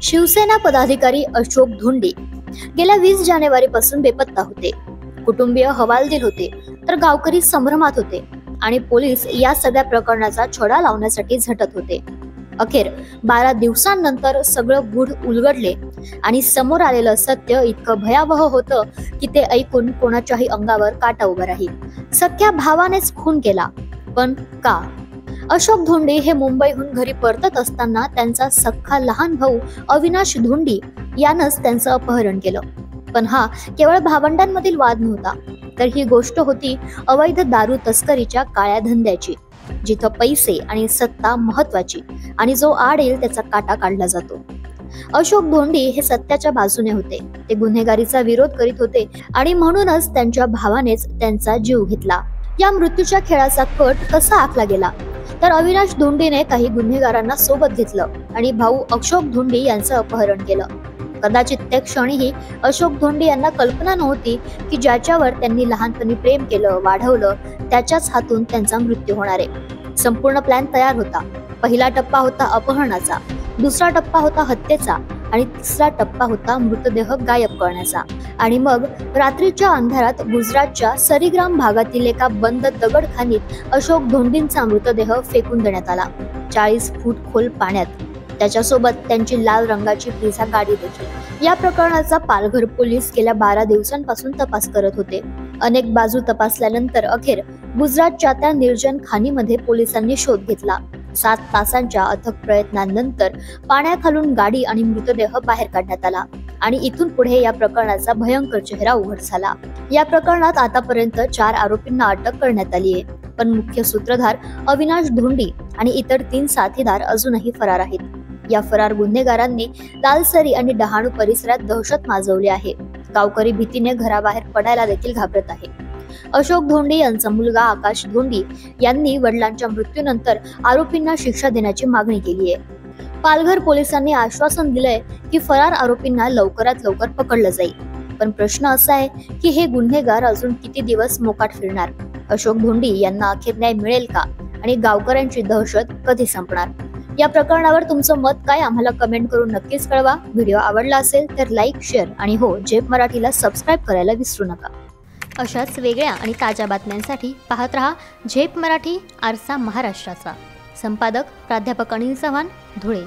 शिवसेना पदाधिकारी अशोक धोंडी गेल्या 20 जानेवारीपासून बेपत्ता होते। कुटुंबीय हवालदिल होते तर गावकरी संभ्रमात होते आणि पोलीस या सगळ्या प्रकरणाचा छडा लावण्यासाठी झटत होते। अखेर 12 दिवसांनंतर सगळं गूढ उलगडले आणि समोर आलेलं सत्य इतकं भयावह होतं की ते ऐकून कोणाच्याही अंगावर काटा उभा राहील। सख्या भावानेच खून केला, पण का? अशोक धोंडी हे मुंबईहून घरी परतत असताना त्यांचा सख्खा लहान भाऊ अविनाश धोंडी यानंच त्यांचं अपहरण केलं। पण हा केवळ भावंडांमधील वाद नव्हता, तर ही गोष्ट होती अवैध दारू तस्करीच्या काळ्या धंद्याची, जिथं पैसे आणि सत्ता महत्वाची आणि जो आड येईल त्याचा काटा काढला जातो। अशोक धोंडी हे सत्याच्या बाजूने होते, ते गुन्हेगारीचा विरोध करीत होते आणि म्हणूनच त्यांच्या भावानेच त्यांचा जीव घेतला। या मृत्यूच्या खेळाचा कट कसा आखला गेला तर अविनाश धोंडीने काही गुन्हेगारांना सोबत घेतलं आणि भाऊ अशोक धोंडी यांचं अपहरण केलं। कदाचित त्या क्षणीही अशोक धोंडी यांना कल्पना नव्हती की ज्याच्यावर त्यांनी लहानपणी प्रेम केलं, वाढवलं, त्याच्याच हातून त्यांचा मृत्यू होणार आहे। संपूर्ण प्लॅन तयार होता। पहिला टप्पा होता अपहरणाचा, दुसरा टप्पा होता हत्येचा आणि तिसरा टप्पा होता मृतदेह गायब करण्याचा। आणि मग रात्रीच्या अंधारात गुजरातच्या सरीग्राम भागातील एका बंद दगडखानीत अशोक धोंडींचा मृतदेह फेकून देण्यात आला, 40 फूट खोल पाण्यात। त्याच्यासोबत त्यांची लाल रंगाची ब्रिझा गाडी देखील। या प्रकरणाचा पालघर पोलीस गेल्या 12 दिवसांपासून तपास करत होते। अनेक बाजू तपासल्यानंतर अखेर गुजरातच्या त्या निर्जन खाणीमध्ये पोलिसांनी शोध घेतला। 7 तासांच्या अथक प्रयत्नांनंतर पाण्याखालून गाडी आणि मृतदेह बाहेर काढण्यात आला आणि इथून पुढे या प्रकरणाचा भयंकर चेहरा उघड झाला। या प्रकरणात आतापर्यंत 4 आरोपींना अटक करण्यात आली आहे, पण मुख्य सूत्रधार अविनाश धोंडी आणि इतर 3 साथीदार अजूनही फरार आहेत। या फरार गुन्हेगारांनी लालसरी आणि डहाणू परिसरात दहशत माजवली आहे। गावकरी भीतीने घराबाहेर पडायला देखील घाबरत आहे। अशोक धोंडी यांचा मुलगा आकाश धोंडी यांनी वडिलांच्या मृत्यूनंतर आरोपींना शिक्षा देण्याची मागणी केली आहे। पालघर पोलिसांनी आश्वासन दिलंय की फरार आरोपींना लवकरात लवकर पकडलं जाईल, पण प्रश्न असा आहे की हे गुन्हेगार अजून किती दिवस मोकाट फिरणार? अशोक धोंडी यांना अखेर न्याय मिळेल का आणि गावकऱ्यांची दहशत कधी संपणार? या प्रकरणावर तुमचं मत काय आम्हाला कमेंट करून नक्कीच कळवा। व्हिडिओ आवडला असेल तर लाईक, शेअर आणि हो, झेप मराठीला सबस्क्राईब करायला विसरू नका। अशाच वेगळ्या आणि ताज्या बातम्यांसाठी पाहत रहा झेप मराठी, आरसा महाराष्ट्राचा। संपादक प्राध्यापक अनिल चव्हाण, धुळे।